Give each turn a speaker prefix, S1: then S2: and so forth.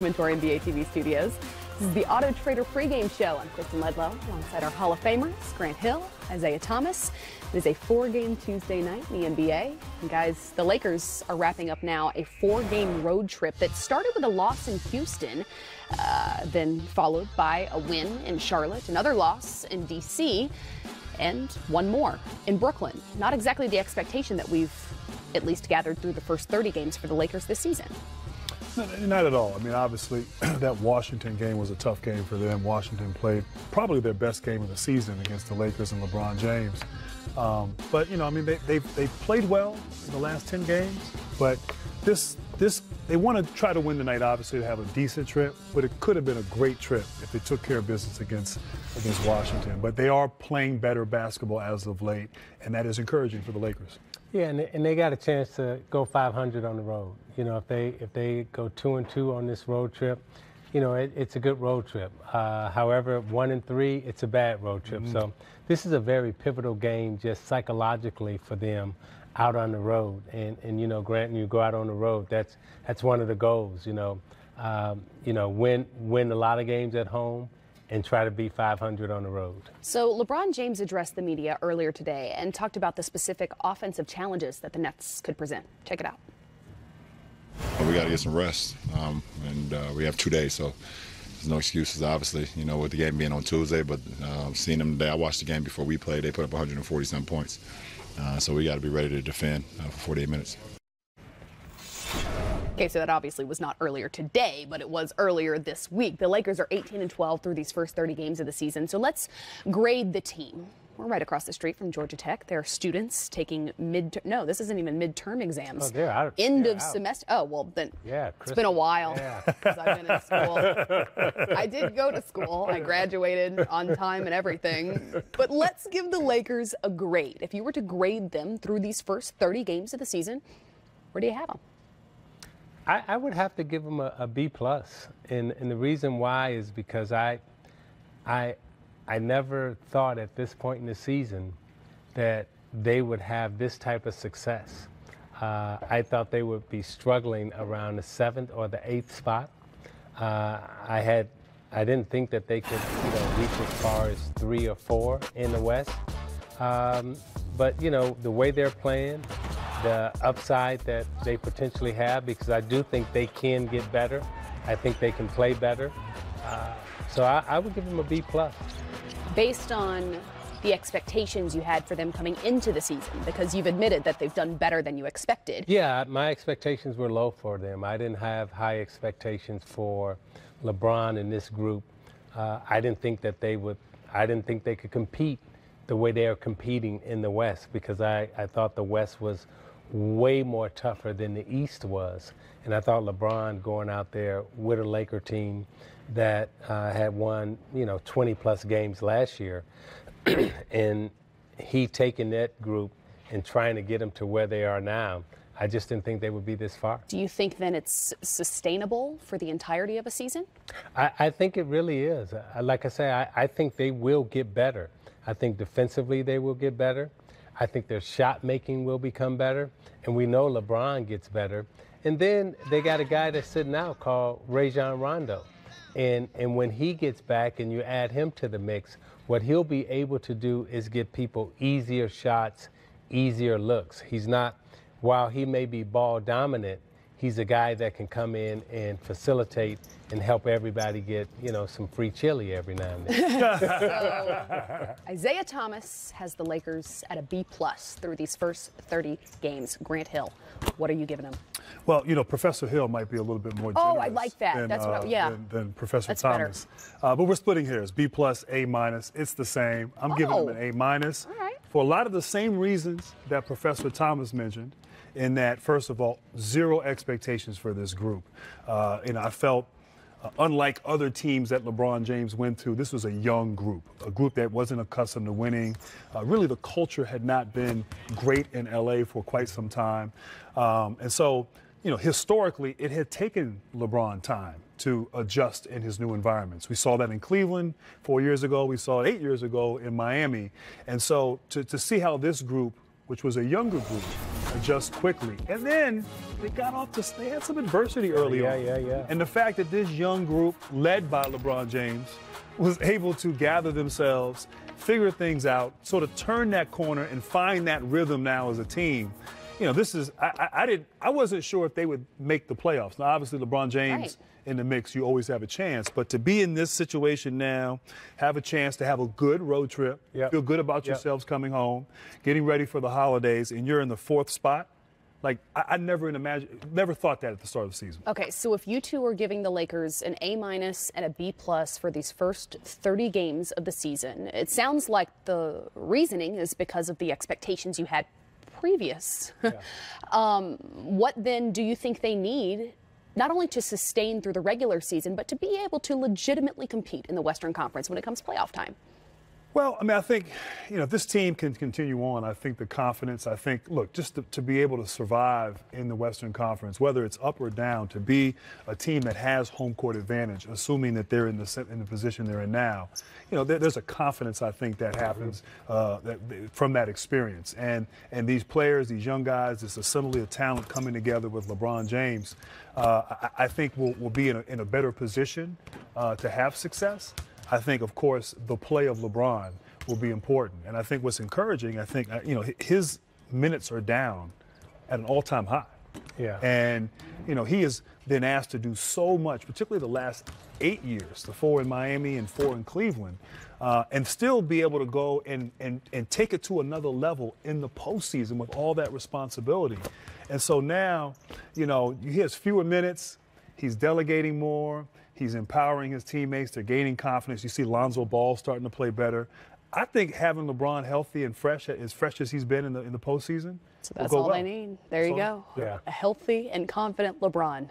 S1: Inventory NBA TV studios. This is the Auto Trader pregame show. I'm Kristen Ledlow alongside our Hall of Famers, Grant Hill, Isaiah Thomas. It is a 4-game Tuesday night in the NBA. And guys, the Lakers are wrapping up now a 4-game road trip that started with a loss in Houston, then followed by a win in Charlotte, another loss in D.C., and one more in Brooklyn. Not exactly the expectation that we've at least gathered through the first 30 games for the Lakers this season.
S2: Not at all. I mean, obviously, that Washington game was a tough game for them. Washington played probably their best game of the season against the Lakers and LeBron James. But, you know, I mean, they've played well in the last 10 games. But they want to try to win tonight, obviously, to have a decent trip. But it could have been a great trip if they took care of business against Washington. But they are playing better basketball as of late, and that is encouraging for the Lakers.
S3: Yeah, and they got a chance to go 500 on the road. You know, if they go 2-2 on this road trip, you know, it's a good road trip. However, 1-3, it's a bad road trip. Mm-hmm. So this is a very pivotal game just psychologically for them out on the road. And you know, Grant, when you go out on the road, that's one of the goals. You know, win a lot of games at home and try to be 500 on the road.
S1: So LeBron James addressed the media earlier today and talked about the specific offensive challenges that the Nets could present. Check it out.
S4: We got to get some rest, and we have 2 days, so there's no excuses, obviously, you know, with the game being on Tuesday, but seeing them today, I watched the game before we played, they put up 140-some points. So we got to be ready to defend for 48 minutes.
S1: Okay, so that obviously was not earlier today, but it was earlier this week. The Lakers are 18-12 through these first 30 games of the season. So let's grade the team. We're right across the street from Georgia Tech. There are students taking no, this isn't even midterm exams.
S3: Oh, they're out.
S1: End of semester. Oh, well, then
S3: yeah,
S1: it's been a while since I've been in school. I did go to school. I graduated on time and everything. But let's give the Lakers a grade. If you were to grade them through these first 30 games of the season, where do you have them?
S3: I would have to give them a B+, and the reason why is because I never thought at this point in the season that they would have this type of success. I thought they would be struggling around the 7th or the 8th spot. I didn't think that they could, you know, reach as far as 3 or 4 in the West. But you know, the way they're playing, the upside that they potentially have, because I do think they can get better. I think they can play better. So I would give them a B+.
S1: Based on the expectations you had for them coming into the season, because you've admitted that they've done better than you expected.
S3: Yeah, my expectations were low for them. I didn't have high expectations for LeBron and this group. I didn't think they could compete the way they are competing in the West, because I thought the West was way more tougher than the East was. And I thought LeBron going out there with a Laker team that had won, you know, 20-plus games last year, and he taking that group and trying to get them to where they are now, I just didn't think they would be this far.
S1: Do you think then it's sustainable for the entirety of a season?
S3: I think it really is. Like I say, I think they will get better. I think defensively they will get better. I think their shot making will become better. And we know LeBron gets better. And then they got a guy that's sitting out called Rajon Rondo. And when he gets back and you add him to the mix, what he'll be able to do is get people easier shots, easier looks. He's not, while he may be ball dominant, he's a guy that can come in and facilitate and help everybody get, you know, some free chili every now and then.
S1: So, Isaiah Thomas has the Lakers at a B+ through these first 30 games. Grant Hill, what are you giving him?
S2: Well, you know, Professor Hill might be a little bit more generous.
S1: Oh, I like that. That's what
S2: than Professor
S1: That's
S2: Thomas. But we're splitting hairs. B+, A-. It's the same. I'm giving him an A-.
S1: All right.
S2: For a lot of the same reasons that Professor Thomas mentioned, in that, first of all, zero expectations for this group. You know, I felt, unlike other teams that LeBron James went to, this was a young group, a group that wasn't accustomed to winning. Really, the culture had not been great in LA for quite some time. And so, you know, historically, it had taken LeBron time to adjust in his new environments. We saw that in Cleveland 4 years ago. We saw it 8 years ago in Miami. And so to see how this group, which was a younger group, adjust quickly. And then they had some adversity early on.
S3: Yeah.
S2: And the fact that this young group, led by LeBron James, was able to gather themselves, figure things out, sort of turn that corner and find that rhythm now as a team. You know, this is I wasn't sure if they would make the playoffs. Now, obviously, LeBron James in the mix, you always have a chance. But to be in this situation now, have a chance to have a good road trip, feel good about yourselves coming home, getting ready for the holidays, and you're in the 4th spot. Like, I never thought that at the start of the season.
S1: Okay, so if you two are giving the Lakers an A- and a B+ for these first 30 games of the season, it sounds like the reasoning is because of the expectations you had previous. What then do you think they need, not only to sustain through the regular season, but to be able to legitimately compete in the Western Conference when it comes playoff time?
S2: Well, I mean, I think, you know, if this team can continue on, I think the confidence, look, just to be able to survive in the Western Conference, whether it's up or down, to be a team that has home court advantage, assuming that they're in the position they're in now, you know, there's a confidence, I think, that happens from that experience. And these players, these young guys, this assembly of talent coming together with LeBron James, I think will be in a better position to have success. I think, of course, the play of LeBron will be important. And I think what's encouraging, you know, his minutes are down at an all-time high.
S3: Yeah.
S2: And, you know, he has been asked to do so much, particularly the last 8 years, the 4 in Miami and 4 in Cleveland, and still be able to go and take it to another level in the postseason with all that responsibility. And so now, you know, he has fewer minutes, he's delegating more, he's empowering his teammates, they're gaining confidence. You see Lonzo Ball starting to play better. I think having LeBron healthy and fresh as he's been in the postseason.
S1: So that's all they need. There you go.
S3: Yeah.
S1: A healthy and confident LeBron.